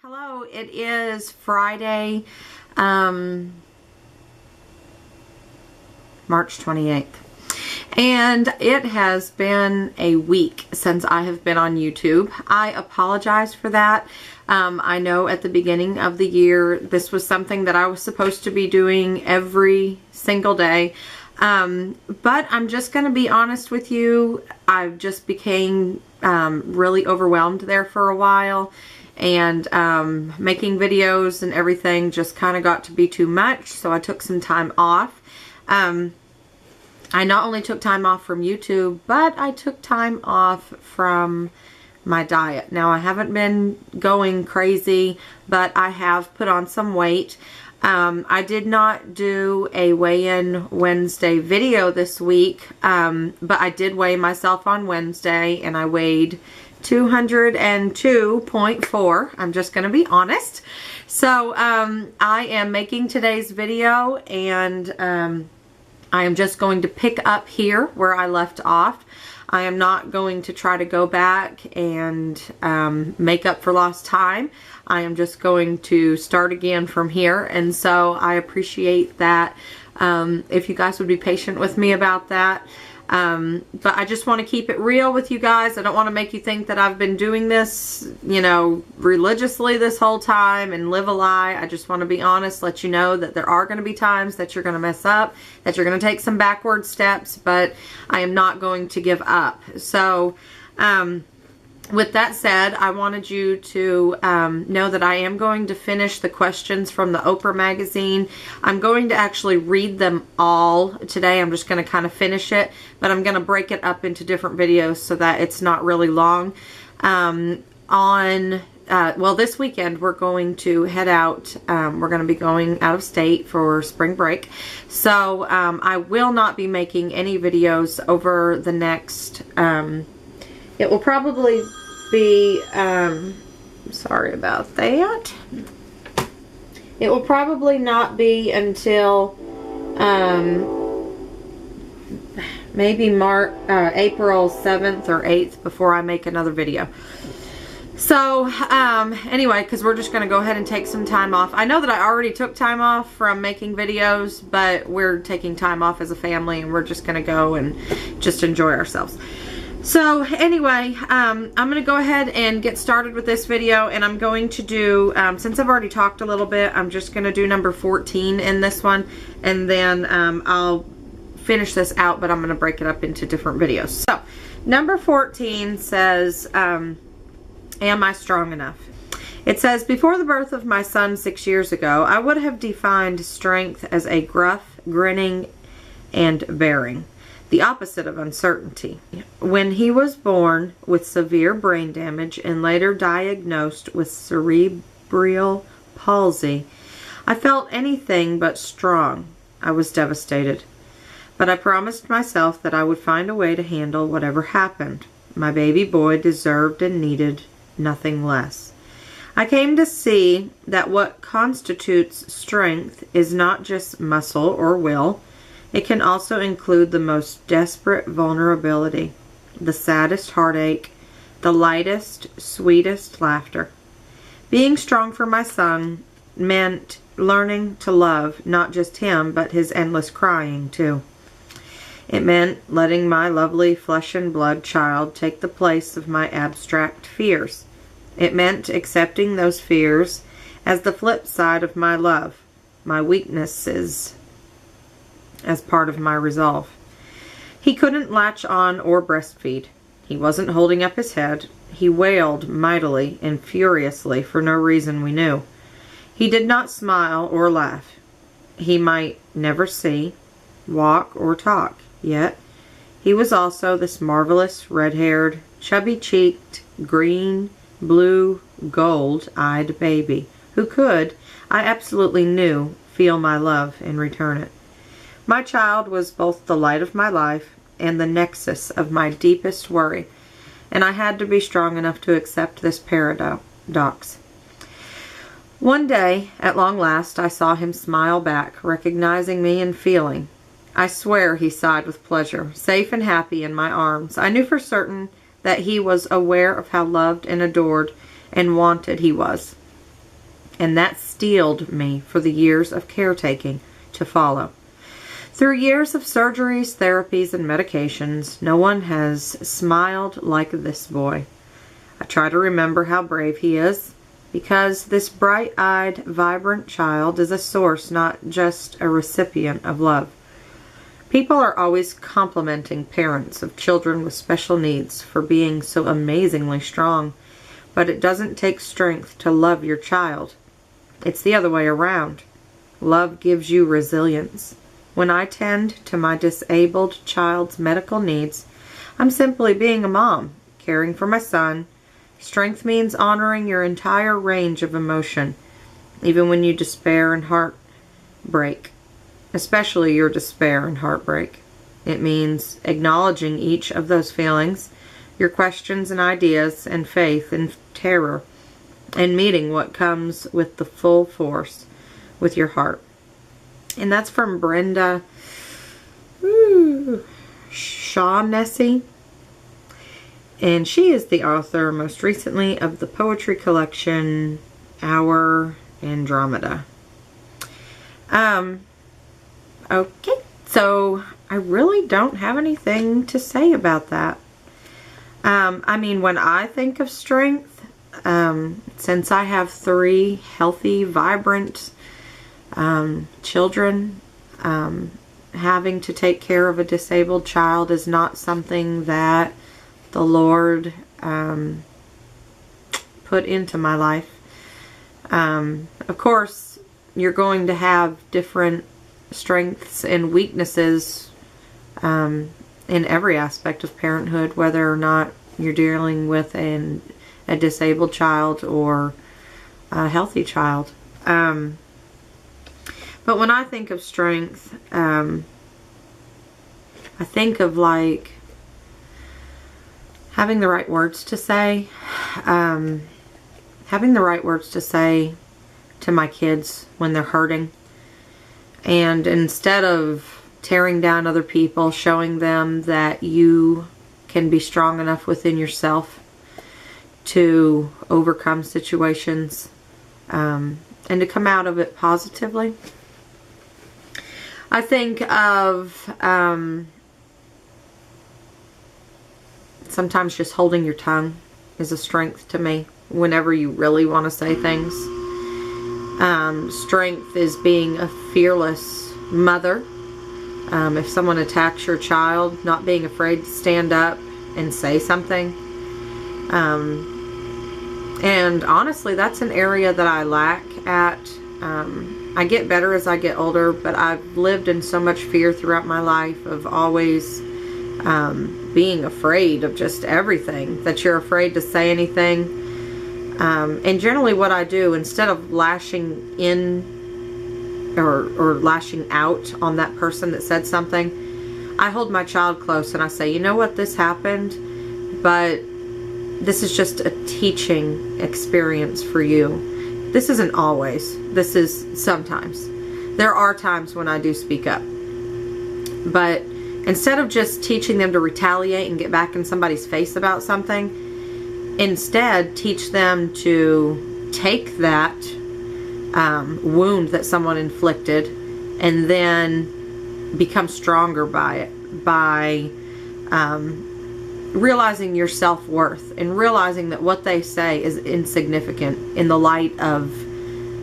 Hello, it is Friday, March 28th, and it has been a week since I have been on YouTube. I apologize for that. I know at the beginning of the year, this was something that I was supposed to be doing every single day, but I'm just going to be honest with you. I just became really overwhelmed there for a while. And making videos and everything just kind of got to be too much, so I took some time off. I not only took time off from YouTube, but I took time off from my diet. Now, I haven't been going crazy, but I have put on some weight. I did not do a weigh-in Wednesday video this week, but I did weigh myself on Wednesday, and I weighed 202.4. I'm just going to be honest. So I am making today's video, and I am just going to pick up here where I left off. I am not going to try to go back and make up for lost time. I am just going to start again from here, and so I appreciate that. If you guys would be patient with me about that. But I just want to keep it real with you guys. I don't want to make you think that I've been doing this, you know, religiously this whole time and live a lie. I just want to be honest, let you know that there are going to be times that you're going to mess up, that you're going to take some backward steps, but I am not going to give up. So, with that said, I wanted you to know that I am going to finish the questions from the Oprah magazine. I'm going to actually read them all today. I'm just going to kind of finish it, but I'm going to break it up into different videos so that it's not really long. Well, this weekend we're going to head out. We're going to be going out of state for spring break. So I will not be making any videos over the next... it will probably be, sorry about that. It will probably not be until, maybe April 7th or 8th before I make another video. So, anyway, because we're just going to go ahead and take some time off. I know that I already took time off from making videos, but we're taking time off as a family, and we're just going to go and just enjoy ourselves. So anyway, I'm going to go ahead and get started with this video, and I'm going to do, since I've already talked a little bit, I'm just going to do number 14 in this one, and then I'll finish this out, but I'm going to break it up into different videos. So, number 14 says, am I strong enough? It says, before the birth of my son 6 years ago, I would have defined strength as a gruff, grinning, and bearing. The opposite of uncertainty. When he was born with severe brain damage and later diagnosed with cerebral palsy, I felt anything but strong. I was devastated. But I promised myself that I would find a way to handle whatever happened. My baby boy deserved and needed nothing less. I came to see that what constitutes strength is not just muscle or will. It can also include the most desperate vulnerability, the saddest heartache, the lightest, sweetest laughter. Being strong for my son meant learning to love not just him, but his endless crying too. It meant letting my lovely flesh and blood child take the place of my abstract fears. It meant accepting those fears as the flip side of my love, my weaknesses, as part of my resolve. He couldn't latch on or breastfeed. He wasn't holding up his head. He wailed mightily and furiously for no reason we knew. He did not smile or laugh. He might never see, walk, or talk, yet he was also this marvelous, red-haired, chubby-cheeked, green, blue, gold-eyed baby who could, I absolutely knew, feel my love and return it. My child was both the light of my life and the nexus of my deepest worry, and I had to be strong enough to accept this paradox. One day, at long last, I saw him smile back, recognizing me and feeling. I swear he sighed with pleasure, safe and happy in my arms. I knew for certain that he was aware of how loved and adored and wanted he was. and that steeled me for the years of caretaking to follow. Through years of surgeries, therapies, and medications, no one has smiled like this boy. I try to remember how brave he is, because this bright-eyed, vibrant child is a source, not just a recipient of love. People are always complimenting parents of children with special needs for being so amazingly strong, but it doesn't take strength to love your child. It's the other way around. Love gives you resilience. When I tend to my disabled child's medical needs, I'm simply being a mom, caring for my son. Strength means honoring your entire range of emotion, even when you despair and heartbreak, especially your despair and heartbreak. It means acknowledging each of those feelings, your questions and ideas and faith and terror, and meeting what comes with the full force with your heart. And that's from Brenda Shaughnessy. And she is the author, most recently, of the poetry collection, Our Andromeda. Okay, so I really don't have anything to say about that. I mean, when I think of strength, since I have 3 healthy, vibrant children, having to take care of a disabled child is not something that the Lord put into my life. Of course, you're going to have different strengths and weaknesses in every aspect of parenthood, whether or not you're dealing with a disabled child or a healthy child. But when I think of strength, I think of like having the right words to say, having the right words to say to my kids when they're hurting. And instead of tearing down other people, showing them that you can be strong enough within yourself to overcome situations and to come out of it positively. I think of sometimes just holding your tongue is a strength to me whenever you really want to say things. Strength is being a fearless mother. If someone attacks your child, not being afraid to stand up and say something. And honestly, that's an area that I lack at. I get better as I get older, but I've lived in so much fear throughout my life of always being afraid of just everything, that you're afraid to say anything. And generally what I do, instead of lashing in or lashing out on that person that said something, I hold my child close and I say, you know what, this happened, but this is just a teaching experience for you. This isn't always. This is sometimes. There are times when I do speak up. But instead of just teaching them to retaliate and get back in somebody's face about something, instead teach them to take that wound that someone inflicted and then become stronger by it, by realizing your self-worth and realizing that what they say is insignificant in the light of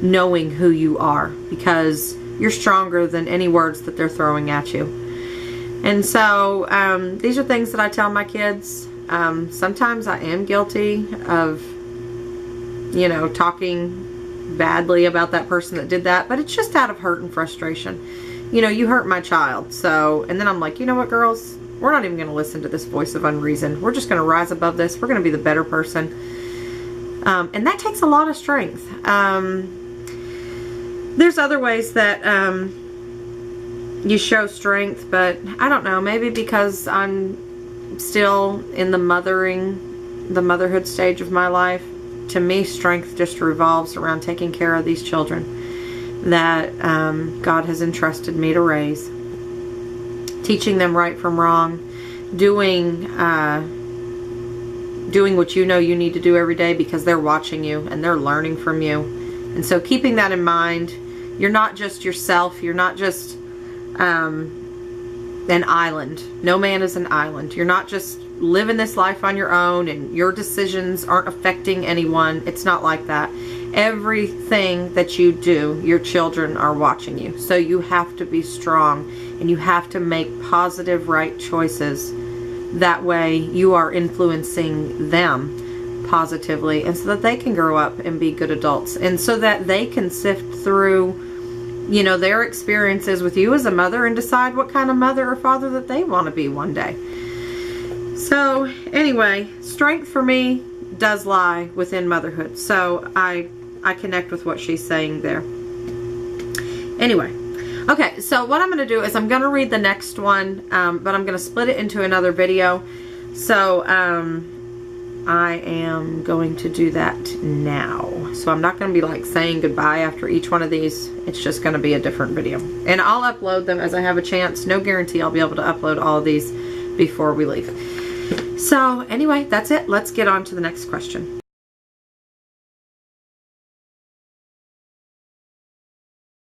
knowing who you are, because you're stronger than any words that they're throwing at you. And so these are things that I tell my kids. Sometimes I am guilty of, you know, talking badly about that person that did that, but it's just out of hurt and frustration. You know, you hurt my child, so, and then I'm like, you know what, girls, we're not even going to listen to this voice of unreason. We're just going to rise above this. We're going to be the better person. And that takes a lot of strength. There's other ways that you show strength, but I don't know, maybe because I'm still in the motherhood stage of my life. To me, strength just revolves around taking care of these children that God has entrusted me to raise. Teaching them right from wrong, doing what you know you need to do every day because they're watching you and they're learning from you. And so keeping that in mind, you're not just yourself. You're not just an island. No man is an island. You're not just living this life on your own and your decisions aren't affecting anyone. It's not like that. Everything that you do, your children are watching you. So you have to be strong and you have to make positive, right choices. That way you are influencing them positively, and so that they can grow up and be good adults, and so that they can sift through, you know, their experiences with you as a mother and decide what kind of mother or father that they want to be one day. So anyway, strength for me does lie within motherhood. So I connect with what she's saying there. Anyway, okay, so what I'm going to do is I'm going to read the next one, but I'm going to split it into another video. So I am going to do that now. So I'm not going to be like saying goodbye after each one of these. It's just going to be a different video. And I'll upload them as I have a chance. No guarantee I'll be able to upload all of these before we leave. So anyway, that's it. Let's get on to the next question.